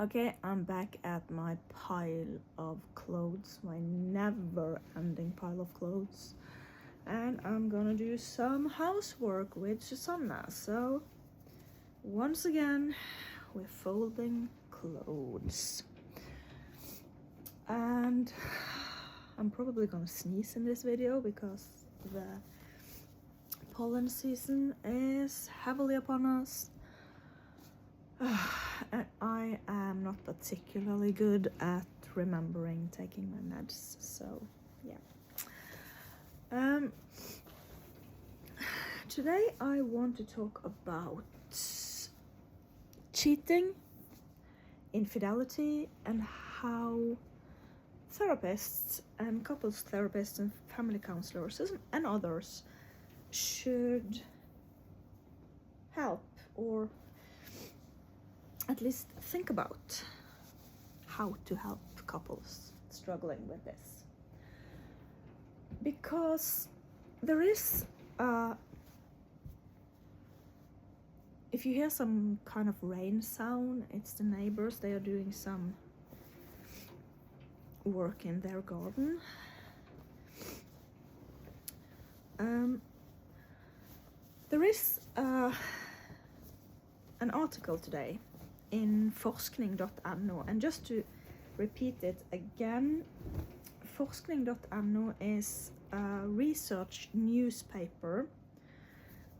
Okay, I'm back at my pile of clothes, my never-ending pile of clothes, and I'm gonna do some housework with Suzanne. So, once again, we're folding clothes. And I'm probably gonna sneeze in this video because the pollen season is heavily upon us. And I am not particularly good at remembering taking my meds, so yeah. Today I want to talk about cheating, infidelity, and how therapists and couples therapists and family counselors and others should help, or at least think about how to help couples struggling with this. Because there is, if you hear some kind of rain sound, it's the neighbors. They are doing some work in their garden. There is an article today in forskning.no, and just to repeat it again, forskning.no is a research newspaper,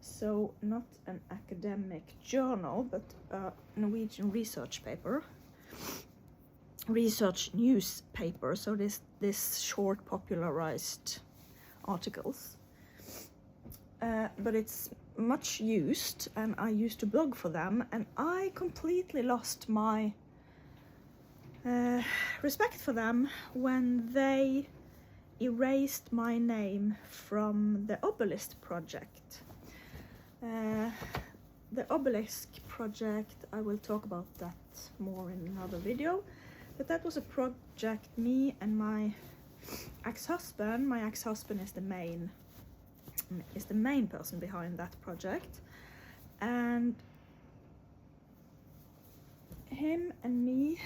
so not an academic journal, but a Norwegian research newspaper, so this short popularized articles, but it's much used, and I used to blog for them, and I completely lost my respect for them when they erased my name from the Obelisk project. The Obelisk project, I will talk about that more in another video, but that was a project me and my ex-husband is the main person behind that project, and him and me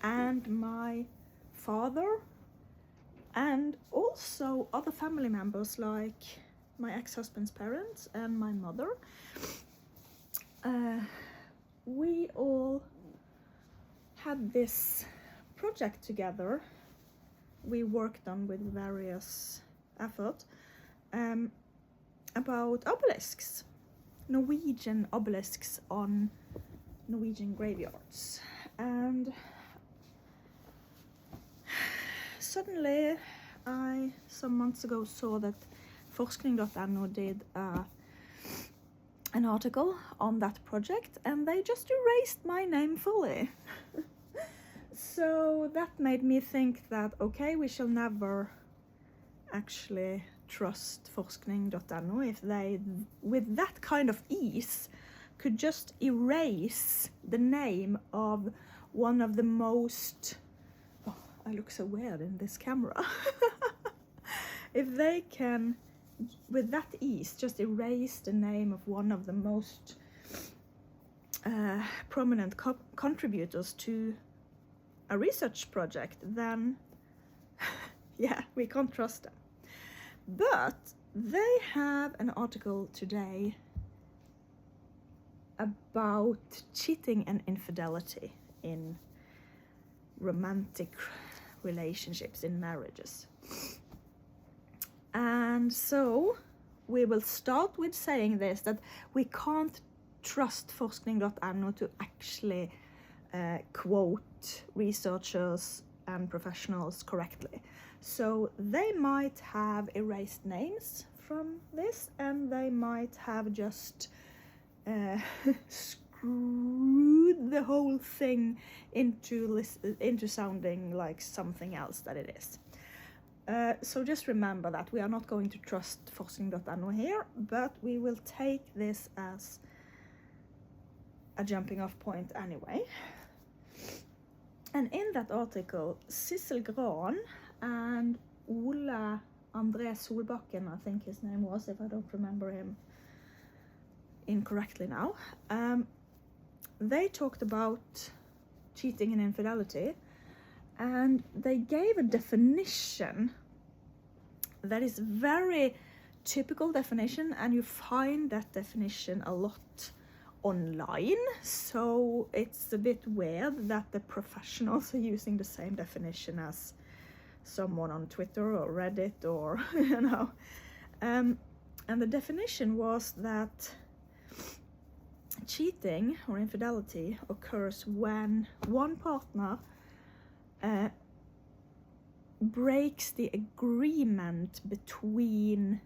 and my father and also other family members like my ex-husband's parents and my mother, we all had this project together we worked on with various effort, about obelisks, Norwegian obelisks on Norwegian graveyards. And suddenly I some months ago saw that forskning.no did an article on that project, and they just erased my name fully. So that made me think that, okay, we shall never actually trust forskning.no if they, with that kind of ease, could just erase the name of one of the most... Oh, I look so weird in this camera. If they can, with that ease, just erase the name of one of the most prominent contributors to a research project, then yeah, we can't trust them. But they have an article today about cheating and infidelity in romantic relationships, in marriages. And so we will start with saying this, that we can't trust forskning.no to actually quote researchers and professionals correctly. So they might have erased names from this, and they might have just screwed the whole thing into sounding like something else that it is. So just remember that we are not going to trust forskning.no here, but we will take this as a jumping off point anyway. And in that article, Sissel Gran and Ole André Solbakken, I think his name was, if I don't remember him incorrectly now, they talked about cheating and infidelity, and they gave a definition that is very typical definition, and you find that definition a lot online, so it's a bit weird that the professionals are using the same definition as someone on Twitter or Reddit or and the definition was that cheating or infidelity occurs when one partner breaks the agreement between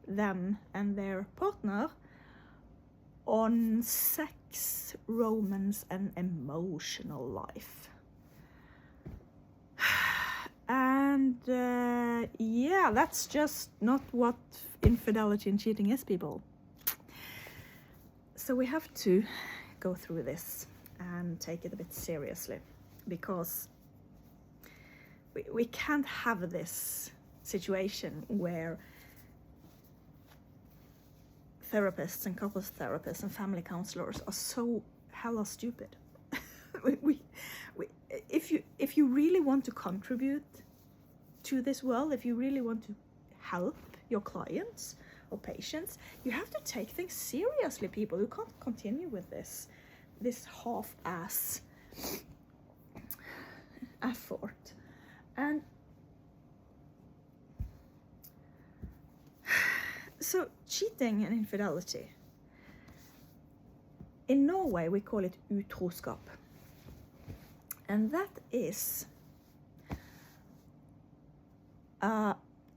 them and their partner on sex, romance, and emotional life. And yeah, that's just not what infidelity and cheating is, people. So we have to go through this and take it a bit seriously, because we can't have this situation where therapists and couples therapists and family counselors are so hella stupid. If you really want to contribute to this world, if you really want to help your clients or patients, you have to take things seriously, people. You can't continue with this half-ass effort. And so cheating and infidelity, in Norway we call it utroskap, and that is a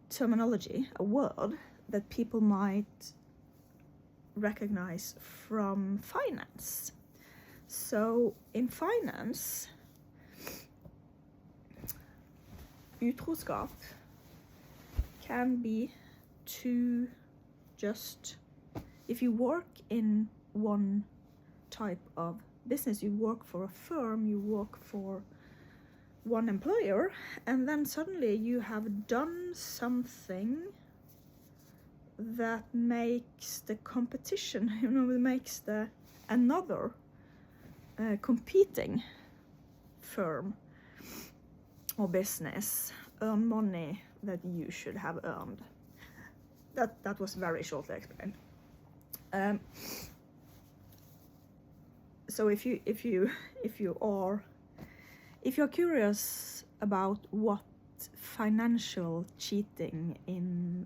terminology, a word that people might recognize from finance. So in finance, utroskap can be to just, if you work in one type of business, you work for a firm, you work for one employer, and then suddenly you have done something that makes the competition, makes the another competing firm or business earn money that you should have earned. That was very shortly explained. So if you're curious about what financial cheating in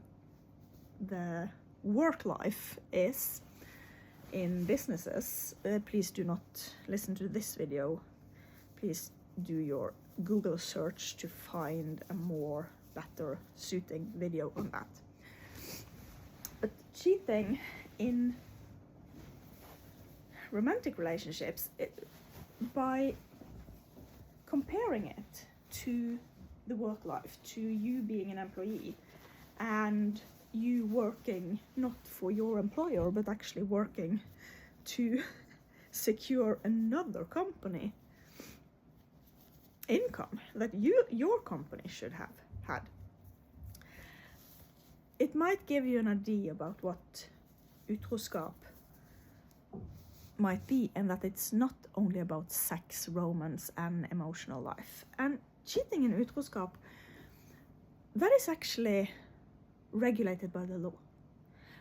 the work life is in businesses, please do not listen to this video. Please do your Google search to find a more better suiting video on that. But cheating in romantic relationships, by comparing it to the work life, to you being an employee and you working not for your employer but actually working to secure another company income that your company should have had, it might give you an idea about what utroskap might be, and that it's not only about sex, romance, and emotional life. And cheating in utroskap, that is actually regulated by the law.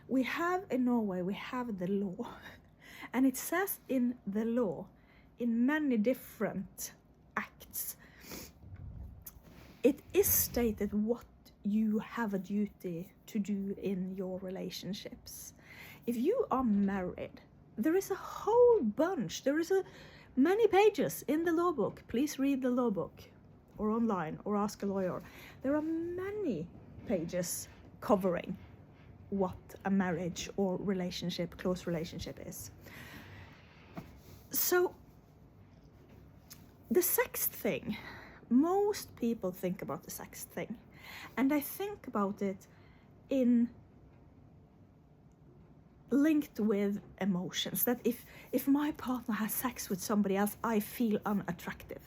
We have in Norway, we have the law, and it says in the law, in many different acts, it is stated what you have a duty to do in your relationships. If you are married, there is a whole bunch, many pages in the law book. Please read the law book or online or ask a lawyer. There are many pages covering what a marriage or relationship, close relationship is. So the sex thing, most people think about the sex thing, and I think about it in linked with emotions, that if my partner has sex with somebody else, I feel unattractive.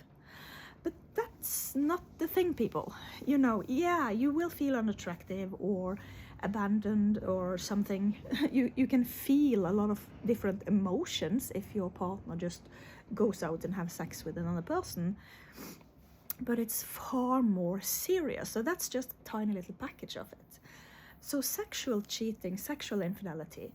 But that's not the thing, people. Yeah, you will feel unattractive or abandoned or something. You can feel a lot of different emotions if your partner just goes out and have sex with another person, but it's far more serious. So that's just a tiny little package of it. So sexual cheating, sexual infidelity,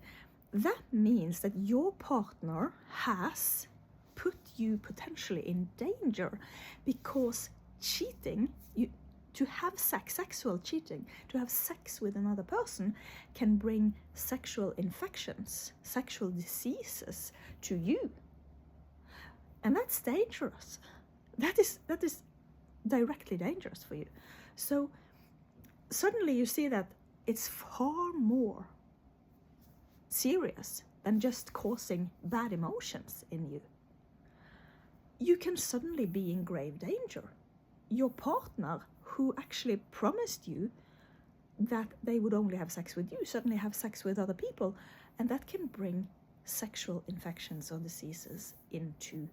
that means that your partner has put you potentially in danger, because cheating, to have sexual cheating, to have sex with another person can bring sexual infections, sexual diseases to you. And that's dangerous. That is directly dangerous for you. So suddenly you see that it's far more serious than just causing bad emotions in you. You can suddenly be in grave danger. Your partner, who actually promised you that they would only have sex with you, suddenly have sex with other people, and that can bring sexual infections or diseases into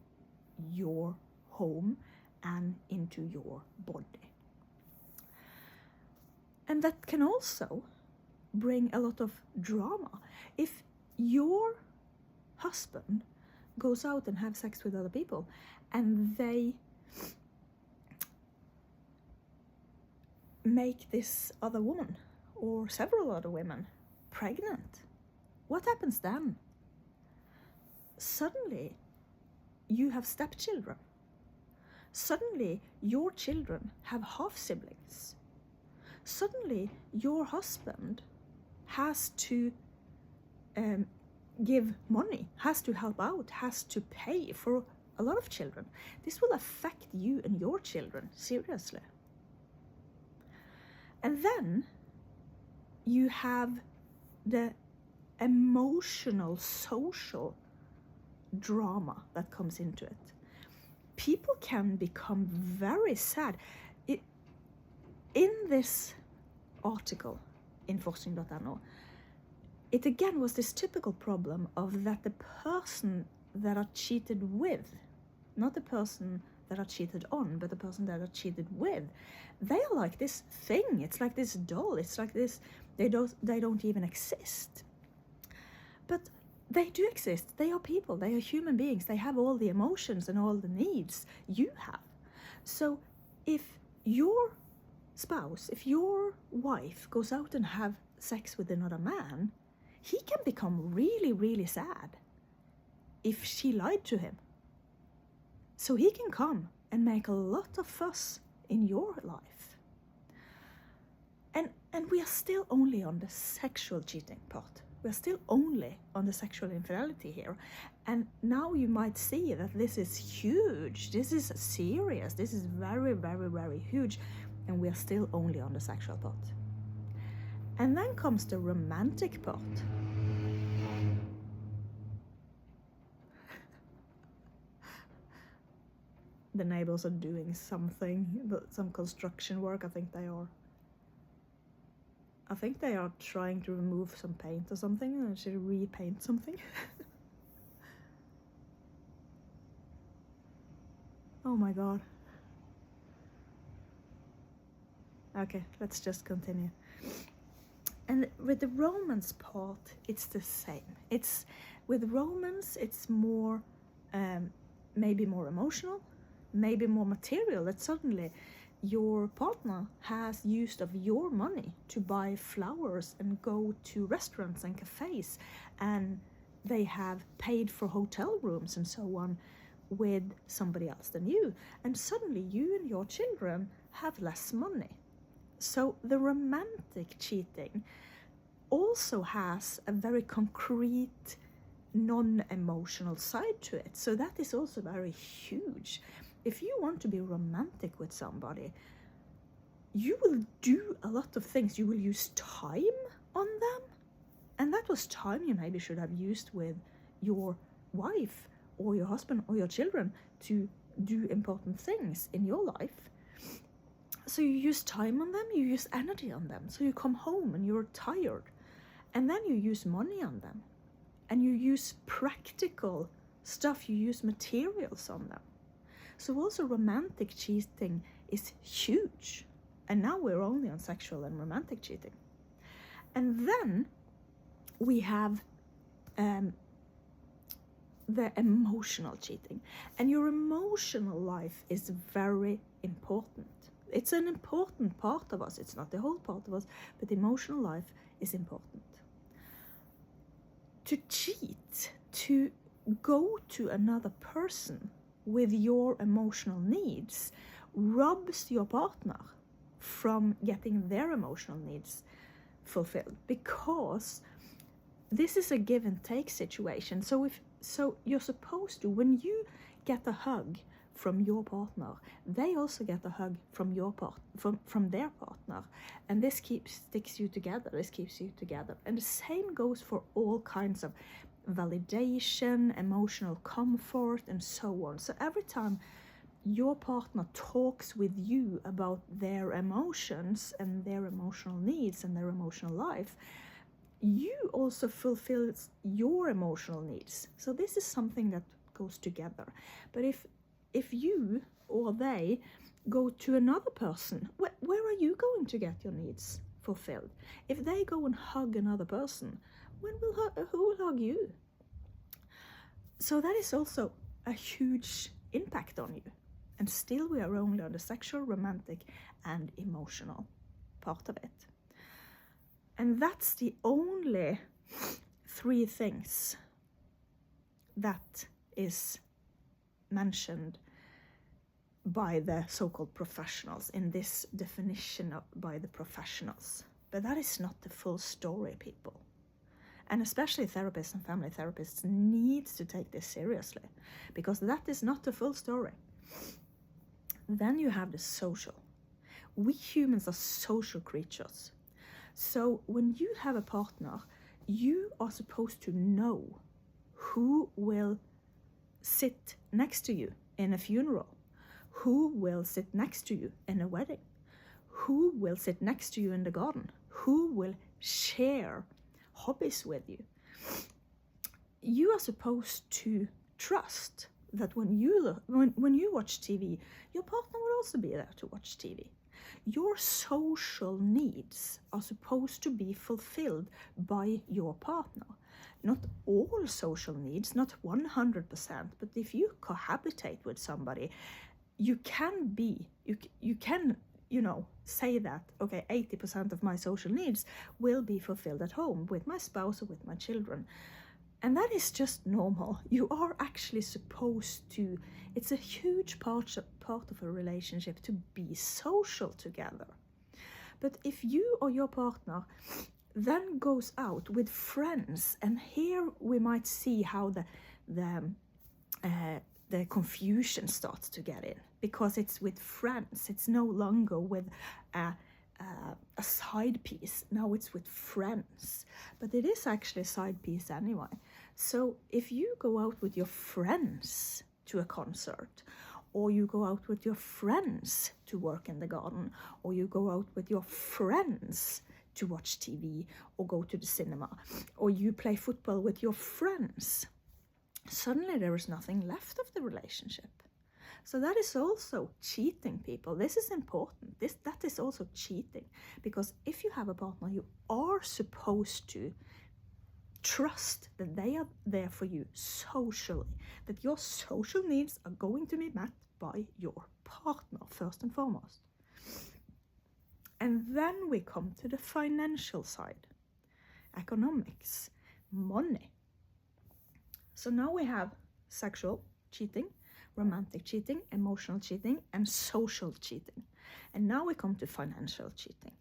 your home and into your body. And that can also bring a lot of drama. If your husband goes out and have sex with other people and they make this other woman or several other women pregnant, what happens then? Suddenly you have stepchildren. Suddenly your children have half siblings. Suddenly your husband has to give money, has to help out, has to pay for a lot of children. This will affect you and your children seriously. And then you have the emotional, social drama that comes into it. People can become very sad. In this article in forskning.no, it again was this typical problem of that the person that are cheated with, not the person that are cheated on, but the person that are cheated with, they are like this thing. It's like this doll. It's like this. They don't even exist. But they do exist. They are people. They are human beings. They have all the emotions and all the needs you have. So if your spouse, if your wife goes out and have sex with another man, he can become really, really sad if she lied to him. So he can come and make a lot of fuss in your life. And we are still only on the sexual cheating part. We're still only on the sexual infidelity here. And now you might see that this is huge. This is serious. This is very, very, very huge. And we're still only on the sexual part. And then comes the romantic part. The neighbors are doing something, some construction work. I think they are trying to remove some paint or something, and should repaint something. Oh my god. Okay, let's just continue. And with the romance part, it's the same. It's with romance, it's more, maybe more emotional, maybe more material. That suddenly your partner has used of your money to buy flowers and go to restaurants and cafes, and they have paid for hotel rooms and so on with somebody else than you. And suddenly you and your children have less money. So the romantic cheating also has a very concrete, non-emotional side to it. So that is also very huge. If you want to be romantic with somebody, you will do a lot of things. You will use time on them. And that was time you maybe should have used with your wife or your husband or your children to do important things in your life. So you use time on them, you use energy on them. So you come home and you're tired. And then you use money on them. And you use practical stuff, you use materials on them. So also romantic cheating is huge. And now we're only on sexual and romantic cheating. And then we have the emotional cheating. And your emotional life is very important. It's an important part of us. It's not the whole part of us, but emotional life is important. To cheat, to go to another person with your emotional needs, robs your partner from getting their emotional needs fulfilled, because this is a give and take situation. So you're supposed to, when you get a hug from your partner, they also get a hug from from their partner, and this sticks you together. This keeps you together. And the same goes for all kinds of validation, emotional comfort, and so on. So every time your partner talks with you about their emotions and their emotional needs and their emotional life, you also fulfill your emotional needs. So this is something that goes together. But if you or they go to another person, where are you going to get your needs fulfilled? If they go and hug another person, who will hug you? So that is also a huge impact on you. And still we are only on the sexual, romantic, and emotional part of it. And that's the only 3 things that is mentioned by the so-called professionals in this definition by the professionals. But that is not the full story, people. And especially therapists and family therapists need to take this seriously, because that is not the full story. Then you have the social. We humans are social creatures. So when you have a partner, you are supposed to know who will sit next to you in a funeral, who will sit next to you in a wedding, who will sit next to you in the garden, who will share hobbies with you. You are supposed to trust that when you watch TV, your partner will also be there to watch TV. Your social needs are supposed to be fulfilled by your partner. Not all social needs, not 100%, but if you cohabitate with somebody, you can say that, okay, 80% of my social needs will be fulfilled at home with my spouse or with my children. And that is just normal. You are actually supposed to, it's a huge part of a relationship to be social together. But if you or your partner then goes out with friends, and here we might see how the confusion starts to get in, because it's with friends. It's no longer with a side piece. Now it's with friends, but it is actually a side piece anyway. So if you go out with your friends to a concert, or you go out with your friends to work in the garden, or you go out with your friends to watch TV or go to the cinema, or you play football with your friends, suddenly there is nothing left of the relationship. So that is also cheating, people. This is important. That is also cheating, because if you have a partner, you are supposed to trust that they are there for you socially, that your social needs are going to be met by your partner first and foremost. And then we come to the financial side, economics, money. So now we have sexual cheating, romantic cheating, emotional cheating, and social cheating. And now we come to financial cheating.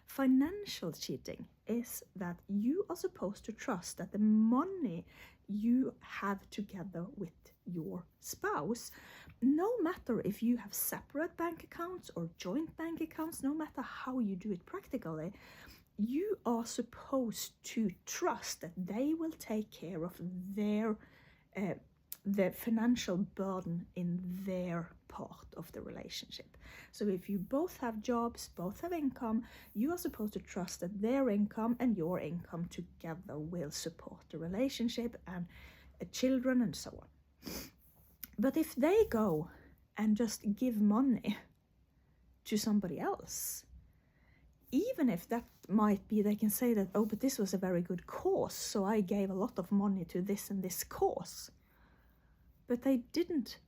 Financial cheating is that you are supposed to trust that the money you have together with your spouse, no matter if you have separate bank accounts or joint bank accounts, no matter how you do it practically, you are supposed to trust that they will take care of the financial burden in their part of the relationship. So if you both have jobs, both have income, you are supposed to trust that their income and your income together will support the relationship and children and so on. But if they go and just give money to somebody else, even if that might be, they can say that, oh, but this was a very good cause, so I gave a lot of money to this and this cause. but they didn't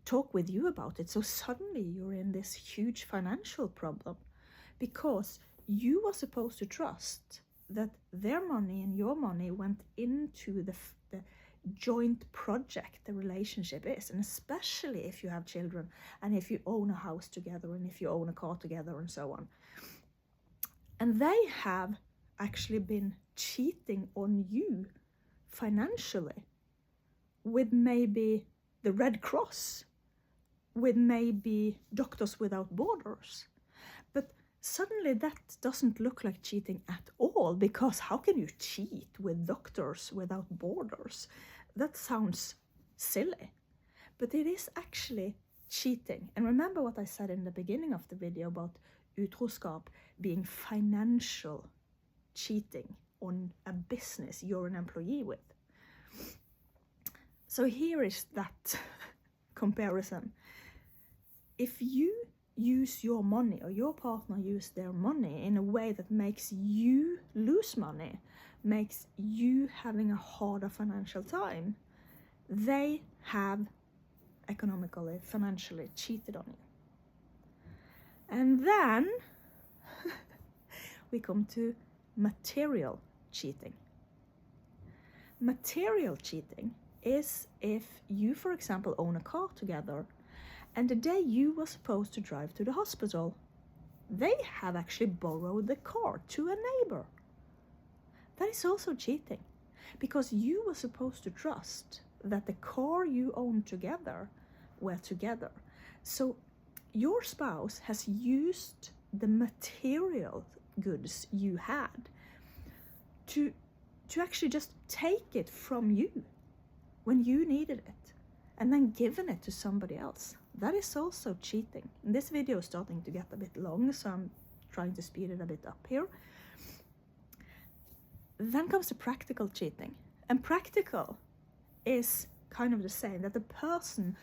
talk with you about it. So suddenly you're in this huge financial problem because you were supposed to trust that their money and your money went into the joint project the relationship is, and especially if you have children and if you own a house together and if you own a car together and so on. And they have actually been cheating on you financially with maybe the Red Cross, with maybe Doctors Without Borders. But suddenly that doesn't look like cheating at all, because how can you cheat with Doctors Without Borders? That sounds silly, but it is actually cheating. And remember what I said in the beginning of the video about utroskap being financial cheating on a business you're an employee with. So here is that comparison. If you use your money or your partner use their money in a way that makes you lose money, makes you having a harder financial time, they have economically, financially cheated on you. And then we come to material cheating. Material cheating is if you, for example, own a car together, and the day you were supposed to drive to the hospital, they have actually borrowed the car to a neighbor. That is also cheating, because you were supposed to trust that the car you own together were together. So your spouse has used the material goods you had to actually just take it from you when you needed it and then given it to somebody else. That is also cheating. And this video is starting to get a bit long, so I'm trying to speed it a bit up here. Then comes the practical cheating. And practical is kind of the same, that the person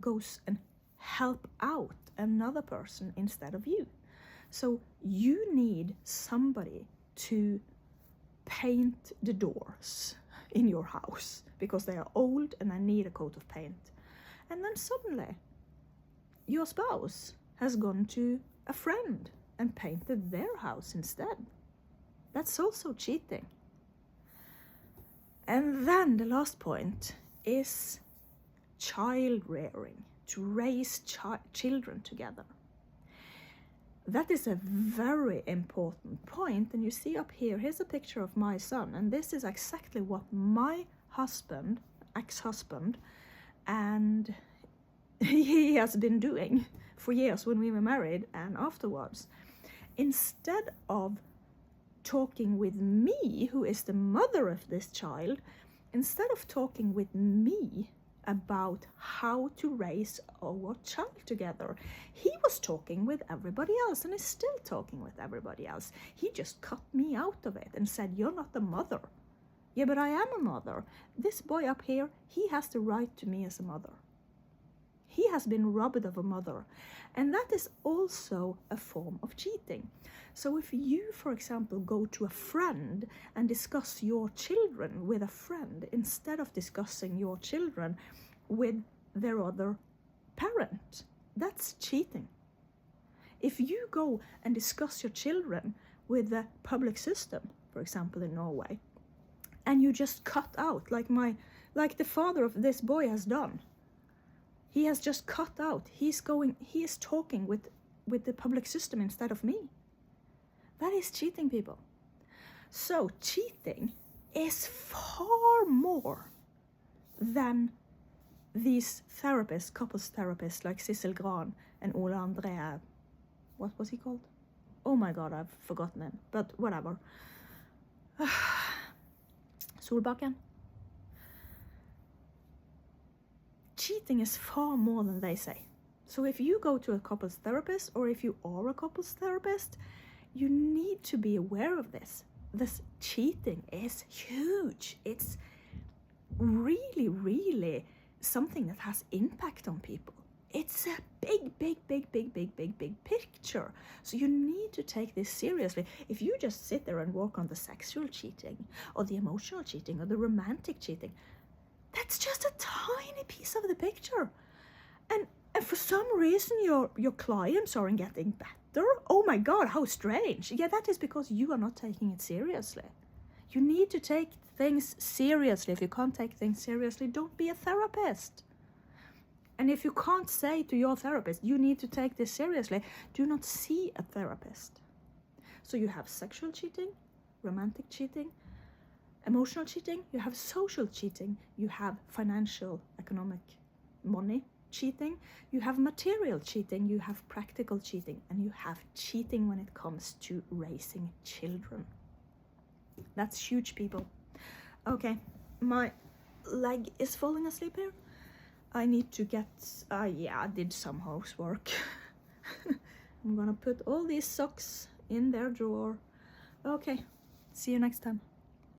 goes and help out another person instead of you. So you need somebody to paint the doors in your house because they are old and they need a coat of paint. And then suddenly your spouse has gone to a friend and painted their house instead. That's also cheating. And then the last point is child rearing, to raise children together. That is a very important point. And you see up here, here's a picture of my son. And this is exactly what my husband, ex-husband, and he has been doing for years when we were married and afterwards. Instead of talking with me, who is the mother of this child, instead of talking with me about how to raise our child together, he was talking with everybody else and is still talking with everybody else. He just cut me out of it and said, "You're not the mother." Yeah, but I am a mother. This boy up here, he has the right to me as a mother. He has been robbed of a mother. And that is also a form of cheating. So if you, for example, go to a friend and discuss your children with a friend instead of discussing your children with their other parent, that's cheating. If you go and discuss your children with the public system, for example in Norway, and you just cut out, like the father of this boy has done, he has just cut out. He is talking with the public system instead of me. That is cheating, people. So cheating is far more than these therapists, couples therapists like Sissel Gran and Ole André. What was he called? Oh my God, I've forgotten him. But whatever. Solbakken. Cheating is far more than they say. So if you go to a couples therapist, or if you are a couples therapist, you need to be aware of this. This cheating is huge. It's really, really something that has impact on people. It's a big picture. So you need to take this seriously. If you just sit there and work on the sexual cheating or the emotional cheating or the romantic cheating, That's just a tiny piece of the picture. And for some reason your clients aren't getting better. Oh my God, how strange. Yeah, that is because you are not taking it seriously. You need to take things seriously. If you can't take things seriously, don't be a therapist. And if you can't say to your therapist, you need to take this seriously, do not see a therapist. So you have sexual cheating, romantic cheating, emotional cheating, you have social cheating, you have financial, economic, money cheating, you have material cheating, you have practical cheating, and you have cheating when it comes to raising children. That's huge, people. Okay, my leg is falling asleep here. I need to get, I did some housework. I'm gonna put all these socks in their drawer. Okay, see you next time.